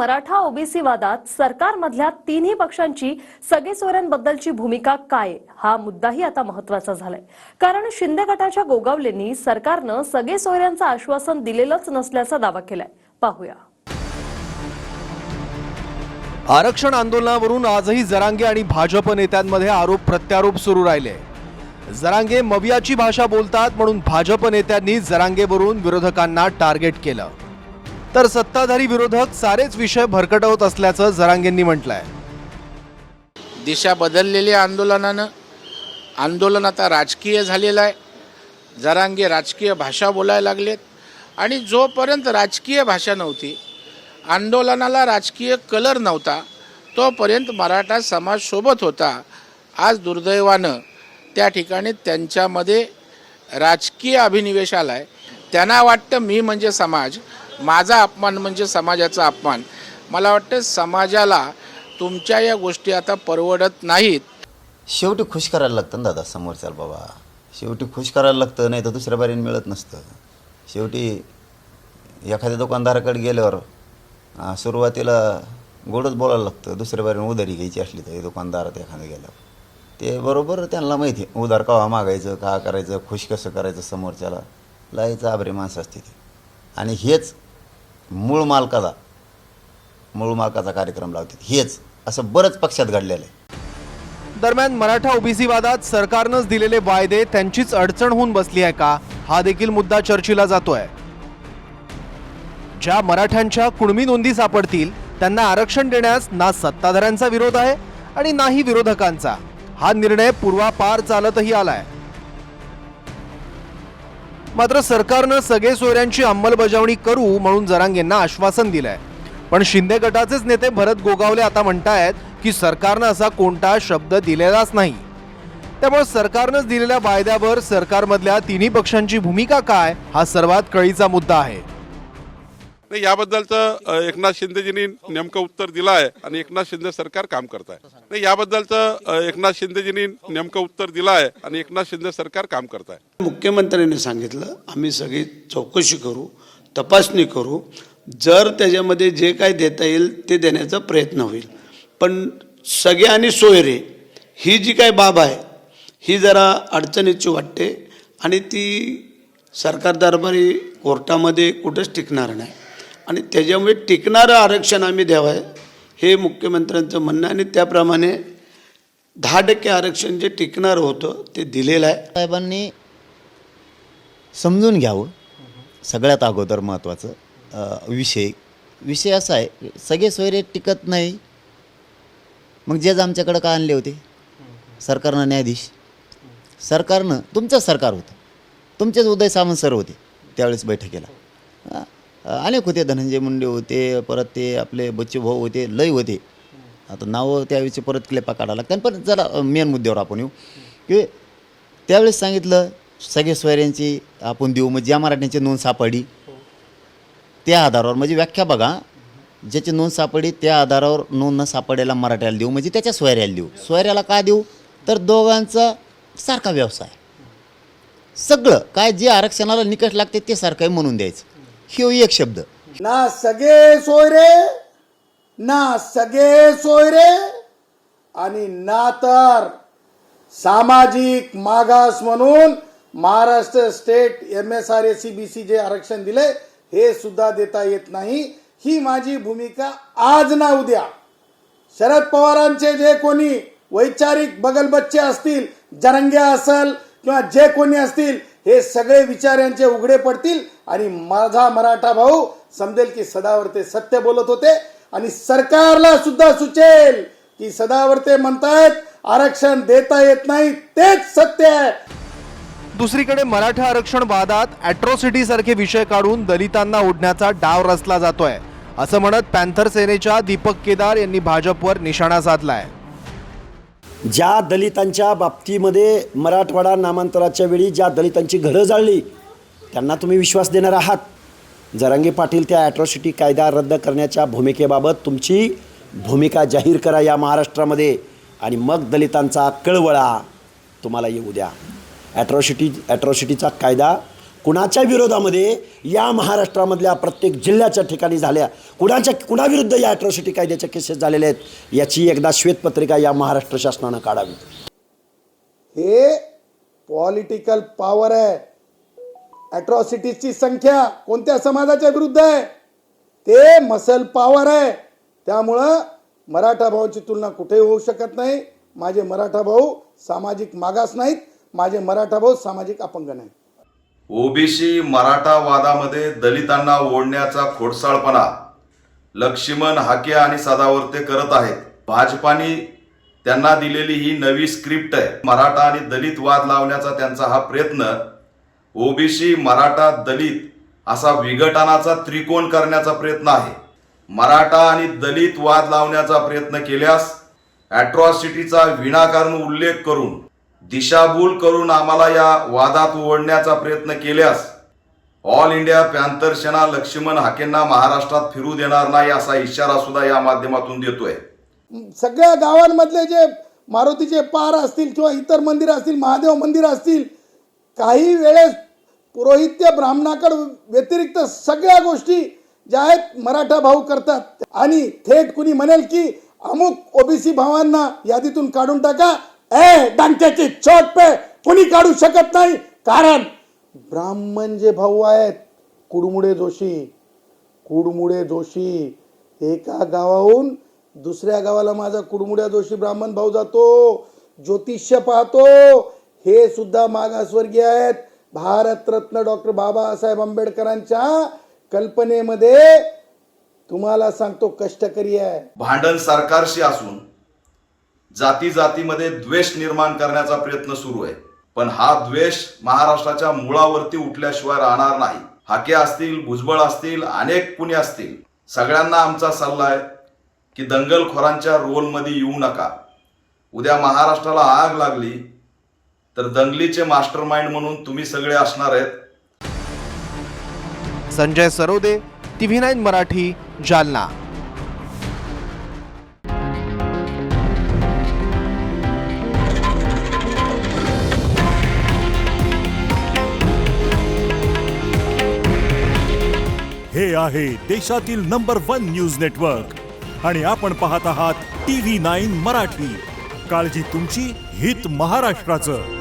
Maratha OBC वादात सरकारमधल्या तिन्ही पक्षांची सगेसोयऱ्यांबद्दलची भूमिका काय हा मुद्दाही आता महत्त्वाचा झालाय। कारण शिंदे गटाच्या गोगावलेंनी सरकारनं सगेसोयऱ्यांचं आश्वासन दिलेलंच नसल्याचा दावा केलाय। पाहूया। आरक्षण आंदोलनावरून आजही जरांगे आणि भाजप नेत्यांमध्ये आरोप प्रत्यारोप सुरू राहिले। जरांगे मवियाची भाषा बोलतात म्हणून भाजप नेत्यांनी जरांगेवरून विरोधकांना टार्गेट केलं, तर सत्ताधारी विरोधक सारेच विषय भरकटवत असल्याचं जरांगेंनी म्हटलंय। दिशा बदललेली आंदोलन आता राजकीय झालेलं आहे। जरांगे राजकीय भाषा बोलायला लागलेत आणि जोपर्यंत राजकीय भाषा नव्हती, आंदोलनाला राजकीय कलर नव्हता, तोपर्यंत मराठा समाज सोबत होता। आज दुर्दैवानं त्या ठिकाणी त्यांच्यामध्ये राजकीय अभिनिवेश आलाय। त्यांना वाटतं मी म्हणजे समाज, माझा अपमान म्हणजे समाजाचा अपमान। मला वाटतं समाजाला तुमच्या या गोष्टी आता परवडत नाहीत। शेवटी खुश करायला लागतं ना दादा समोरच्याला, बाबा शेवटी खुश करायला लागतं, नाही तर दुसऱ्या बारीने मिळत नसतं। शेवटी एखाद्या दुकानदाराकडे गेल्यावर सुरुवातीला गोडच बोलायला लागतं, दुसऱ्या बारीने उधारी घ्यायची असली तर दुकानदारात एखाद्या गेल्यावर ते बरोबर त्यांना माहिती आहे उधार केव्हा मागायचं, का करायचं, खुश कसं करायचं, समोरच्याला लायचं आभरी माणसं असते ती। आणि हेच मूळ मालकाचा कार्यक्रम लावतात, हेच असं बरंच पक्षात घडलेलं आहे। दरम्यान मराठा ओबीसी वादात सरकारनंच दिलेले वायदे त्यांचीच अडचण होऊन बसली आहे का, हा देखील मुद्दा चर्चेला जातोय। ज्या मराठ्यांच्या कुणबी नोंदी सापडतील त्यांना आरक्षण देण्यास ना सत्ताधाऱ्यांचा विरोध आहे आणि नाही विरोधकांचा। हा निर्णय पूर्वापार चालतही आलाय। मात्र सरकारनं सगळे सोयऱ्यांची अंमलबजावणी करू म्हणून जरांगेंना आश्वासन दिलंय, पण शिंदे गटाचेच नेते भरत गोगावले आता म्हणतायत की सरकारनं असा कोणता शब्द दिलेलाच नाही। त्यामुळे सरकारनंच दिलेल्या वायद्यावर सरकारमधल्या तिन्ही पक्षांची भूमिका काय हा सर्वात कळीचा मुद्दा आहे। नाही, याबद्दलचं एकनाथ शिंदेजींनी नेमकं उत्तर दिलं आहे आणि एकनाथ शिंदे सरकार काम करत आहे। नाही, याबद्दलचं एकनाथ शिंदेजींनी नेमकं उत्तर दिलं आहे आणि एकनाथ शिंदे सरकार काम करत आहे। मुख्यमंत्र्यांनी सांगितलं आम्ही सगळी चौकशी करू, तपासणी करू, जर त्याच्यामध्ये जे काय देता येईल ते देण्याचा प्रयत्न होईल। पण सगळे आणि सोयरे ही जी काय बाब आहे ही जरा अडचणीची वाटते आणि ती सरकार दरबारी कोर्टामध्ये कुठंच टिकणार नाही आणि त्याच्यामुळे टिकणारं आरक्षण आम्ही द्यावं हे मुख्यमंत्र्यांचं म्हणणं आणि त्याप्रमाणे 10% आरक्षण जे टिकणारं होतं ते दिलेलं आहे। साहेबांनी समजून घ्यावं सगळ्यात अगोदर महत्त्वाचं विषय असा आहे, सगळे सोयरे टिकत नाही। मग जेच आमच्याकडं का आणले होते सरकारनं न्यायाधीश, सरकारनं तुमचं सरकार होतं, तुमचेच उदय सामंत सर होते त्यावेळेस बैठकीला, अनेक होते, धनंजय मुंडे होते, परत ते आपले बच्चू भाऊ होते, लय होते। आता नावं त्यावेळेची परत क्लेपा काढावं लागतात। पण जरा मेन मुद्द्यावर आपण येऊ की त्यावेळेस सांगितलं सगळे सोयऱ्यांची आपण देऊ, मग ज्या मराठ्यांची नोंद सापडली त्या आधारावर, म्हणजे व्याख्या बघा, ज्याची नोंद सापडली त्या आधारावर नोंद न सापडायला मराठ्याला देऊ, म्हणजे त्याच्या सोयऱ्याला देऊ। सोयऱ्याला का देऊ तर दोघांचा सारखा व्यवसाय, सगळं काय जे आरक्षणाला निकष लागते ते सारखं आहे म्हणून द्यायचं। ही एक शब्द ना सगळे सोयरे आणि ना तर सामाजिक मागास म्हणून महाराष्ट्र स्टेट MSRACBC जे आरक्षण दिले हे सुद्धा देता येत नाही। ही माझी भूमिका आज ना उद्या। शरद पवारांचे जे कोणी वैचारिक बगलबच्चे असतील, जरंगे असेल किंवा जे कोणी असतील, हे सगळे विचार यांचे उघडे पडतील आणि माझा मराठा भाऊ समजेल की सदावर्ते सत्य बोलत होते आणि सरकारला सुद्धा सुचेल की सदावर्ते म्हणतायत आरक्षण देता येत नाही, तेच सत्य आहे। दुसरीकडे मराठा आरक्षण वादात अॅट्रॉसिटी सारखे विषय काढून दलितांना ओढण्याचा डाव रचला जातोय, असं म्हणत पॅन्थर सेनेच्या दीपक केदार यांनी भाजपवर निशाणा साधलाय। ज्या दलितांच्या बाबतीमध्ये मराठवाडा नामांतराच्या वेळी ज्या दलितांची घरं जाळली त्यांना तुम्ही विश्वास देणार आहात। जरांगे पाटील त्या ॲट्रॉसिटी कायदा रद्द करण्याच्या भूमिकेबाबत तुमची भूमिका जाहीर करा या महाराष्ट्रामध्ये आणि मग दलितांचा कळवळा तुम्हाला येऊ द्या। ॲट्रॉसिटीचा कायदा कुणाच्या विरोधामध्ये या महाराष्ट्रामधल्या प्रत्येक जिल्ह्याच्या ठिकाणी झाल्या, कुणाविरुद्ध या ॲट्रॉसिटी कायद्याच्या केसेस झालेल्या आहेत, याची एकदा श्वेतपत्रिका या महाराष्ट्र शासनानं काढावी. हे पॉलिटिकल पॉवर आहे. ॲट्रॉसिटीजची संख्या कोणत्या समाजाच्या विरुद्ध आहे? ते मसल पॉवर आहे. त्यामुळं मराठा भाऊची तुलना कुठेही होऊ शकत नाही. माझे मराठा भाऊ सामाजिक मागास नाहीत, माझे मराठा भाऊ सामाजिक अपंग नाहीत. ओबीसी मराठा वादामध्ये दलितांना ओढण्याचा खोडसाळपणा लक्ष्मण हाके आणि सदावर्ते करत आहेत. भाजपाने त्यांना दिलेली ही नवी स्क्रिप्ट आहे. मराठा आणि दलित वाद लावण्याचा त्यांचा हा प्रयत्न ओबीसी मराठा दलित असा विघटनाचा त्रिकोण करण्याचा प्रयत्न आहे. मराठा आणि दलित वाद लावण्याचा प्रयत्न केल्यास ॲट्रॉसिटीचा विनाकारण उल्लेख करून दिशाभूल करून आम्हाला या वादात ओढण्याचा प्रयत्न केल्यास ऑल इंडिया पॅन्थर सेना लक्ष्मण हाकेंना महाराष्ट्रात फिरू देणार नाही असा इशारा सुद्धा या माध्यमातून देतोय. सगळ्या गावांमधले जे मारुतीचे पार असतील किंवा इतर मंदिर असतील, महादेव मंदिर असतील, काही वेळेस पुरोहित्य ब्राह्मणाकडे व्यतिरिक्त सगळ्या गोष्टी ज्या आहेत मराठा भाऊ करतात. आणि थेट कुणी म्हणेल की अमुक ओबीसी भावांना यादीतून काढून टाका, डांक्याची चोट पे कुणी काढू शकत नाही, कारण ब्राह्मण जे भाऊ आहेत कुडमुडे जोशी एका गावाहून दुसऱ्या गावाला माझा कुडमुड्या जोशी ब्राह्मण भाऊ जातो, ज्योतिष्य पाहतो. हे सुद्धा मागासवर्गीय आहेत. भारतरत्न डॉक्टर बाबासाहेब आंबेडकरांच्या कल्पनेमध्ये तुम्हाला सांगतो कष्टकरी आहे. भांडण सरकारशी असून जाती जातीमध्ये द्वेष निर्माण करण्याचा प्रयत्न सुरू आहे. पण हा द्वेष महाराष्ट्राच्या मुळावरती उठल्याशिवाय राहणार नाही. हाके असतील, भुजबळ असतील, अनेक पुणे असतील, सगळ्यांना आमचा सल्ला आहे की दंगलखोरांच्या रोलमध्ये येऊ नका. उद्या महाराष्ट्राला आग लागली तर दंगलीचे मास्टरमाइंड म्हणून तुम्ही सगळे असणार आहेत. संजय सरोदे, TV9 मराठी, जालना. हे आहे देशातील नंबर 1 न्यूज नेटवर्क आणि आपण पाहत आहात TV9 मराठी. काळजी तुमची, हित महाराष्ट्राचं.